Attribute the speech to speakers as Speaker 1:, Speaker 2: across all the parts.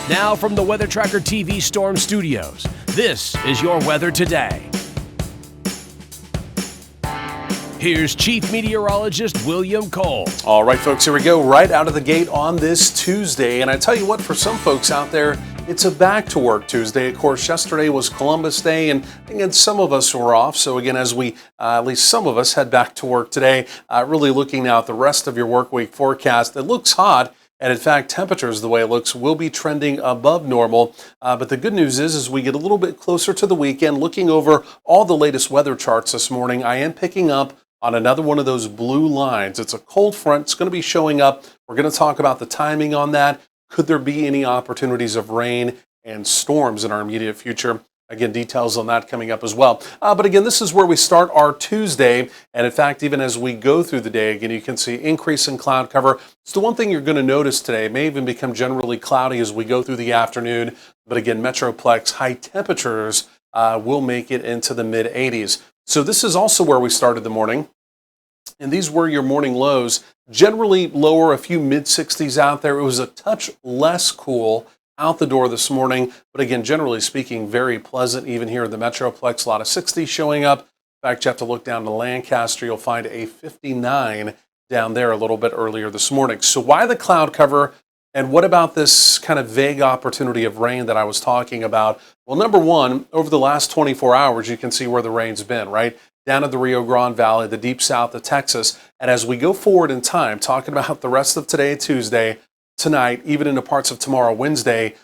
Speaker 1: Now from the Weather Tracker TV Storm Studios, this is your weather today. Here's Chief Meteorologist William Cole.
Speaker 2: All right, folks, here we go. Right out of the gate on this Tuesday. And I tell you what, for some folks out there, it's a back to work Tuesday. Of course, yesterday was Columbus Day, and again, some of us were off. So again, as we, at least some of us, head back to work today, really looking now at the rest of your work week forecast. It looks hot. And in fact, temperatures, the way it looks, will be trending above normal. But the good news is, as we get a little bit closer to the weekend, looking over all the latest weather charts this morning, I am picking up on another one of those blue lines. It's a cold front. It's going to be showing up. We're going to talk about the timing on that. Could there be any opportunities of rain and storms in our immediate future? Again, details on that coming up as well. But again, this is where we start our Tuesday. And in fact, even as we go through the day, again, you can see increase in cloud cover. It's the one thing you're going to notice today. It may even become generally cloudy as we go through the afternoon. But again, Metroplex high temperatures will make it into the mid 80s. So this is also where we started the morning. And these were your morning lows. Generally lower, a few mid 60s out there. It was a touch less cool out the door this morning, but again, generally speaking, very pleasant even here in the Metroplex. A lot of 60s showing up. In fact, you have to look down to Lancaster. You'll find a 59 down there a little bit earlier this morning. So why the cloud cover? And what about this kind of vague opportunity of rain that I was talking about? Well, number one, over the last 24 hours, you can see where the rain's been, right? Down at the Rio Grande Valley, the deep south of Texas. And as we go forward in time, talking about the rest of today, Tuesday, tonight, even into parts of tomorrow, Wednesday,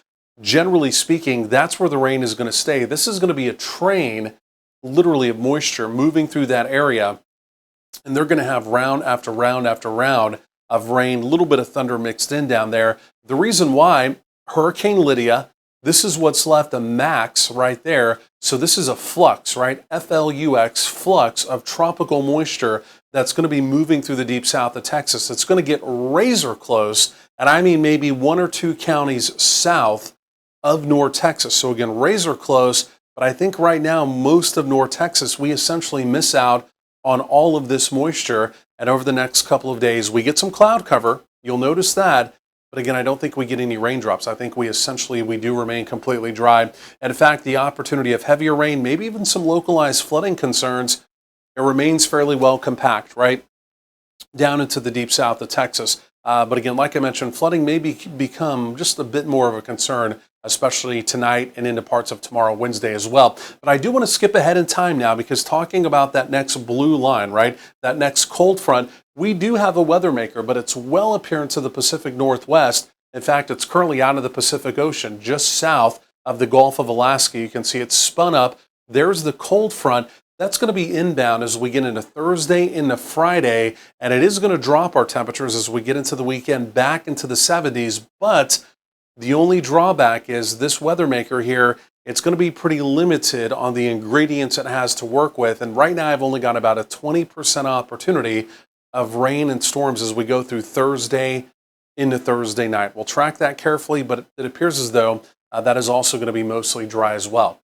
Speaker 2: generally speaking, that's where the rain is going to stay. This is going to be a train, literally, of moisture moving through that area. And they're going to have round after round after round of rain, a little bit of thunder mixed in down there. The reason why, Hurricane Lydia, this is what's left, a max right there. So this is a flux, right? F-L-U-X, flux of tropical moisture that's going to be moving through the deep south of Texas. It's going to get razor close, and I mean maybe one or two counties south of North Texas. So again, razor close, but I think right now, most of North Texas, we essentially miss out on all of this moisture. And over the next couple of days, we get some cloud cover. You'll notice that. But again, I don't think we get any raindrops. I think we do remain completely dry. And in fact, the opportunity of heavier rain, maybe even some localized flooding concerns, it remains fairly well compact, right? Down into the deep south of Texas. But again, like I mentioned, flooding may become just a bit more of a concern, especially tonight and into parts of tomorrow, Wednesday as well. But I do want to skip ahead in time now, because talking about that next blue line, right, that next cold front, we do have a weather maker, but it's well up here into the Pacific Northwest. In fact, it's currently out of the Pacific Ocean, just south of the Gulf of Alaska. You can see it's spun up. There's the cold front. That's going to be inbound as we get into Thursday, into Friday, and it is going to drop our temperatures as we get into the weekend back into the 70s. But the only drawback is this weather maker here, it's going to be pretty limited on the ingredients it has to work with. And right now, I've only got about a 20% opportunity of rain and storms as we go through Thursday into Thursday night. We'll track that carefully, but it appears as though that is also going to be mostly dry as well.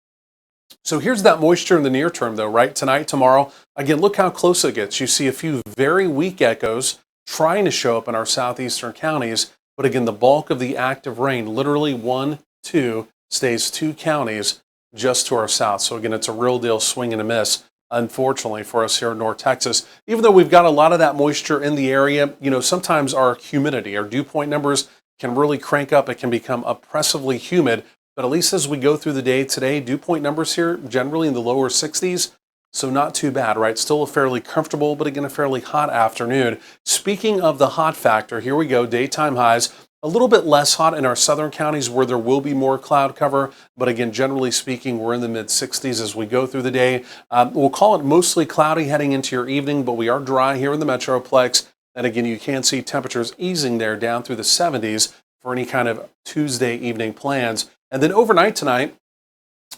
Speaker 2: So here's that moisture in the near term, though, right? Tonight, tomorrow. Again, look how close it gets. You see a few very weak echoes trying to show up in our southeastern counties. But again, the bulk of the active rain, literally 1, 2, stays 2 counties just to our south. So again, it's a real deal swing and a miss, unfortunately, for us here in North Texas. Even though we've got a lot of that moisture in the area, sometimes our humidity, our dew point numbers can really crank up. It can become oppressively humid. But at least as we go through the day today, dew point numbers here generally in the lower 60s. So not too bad, right? Still a fairly comfortable, but again, a fairly hot afternoon. Speaking of the hot factor, here we go, daytime highs. A little bit less hot in our southern counties where there will be more cloud cover. But again, generally speaking, we're in the mid 60s as we go through the day. We'll call it mostly cloudy heading into your evening, but we are dry here in the Metroplex. And again, you can see temperatures easing there down through the 70s for any kind of Tuesday evening plans. And then overnight tonight,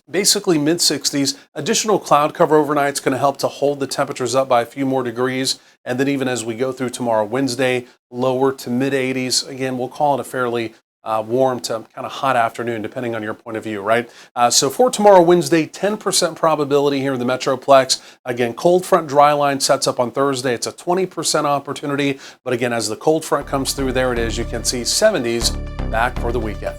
Speaker 2: basically mid 60s. Additional cloud cover overnight is going to help to hold the temperatures up by a few more degrees. And then even as we go through tomorrow, Wednesday, lower to mid 80s. Again, we'll call it a fairly warm to kind of hot afternoon, depending on your point of view, right? So for tomorrow, Wednesday, 10% probability here in the Metroplex. Again, cold front dry line sets up on Thursday. It's a 20% opportunity. But again, as the cold front comes through, there it is. You can see 70s back for the weekend.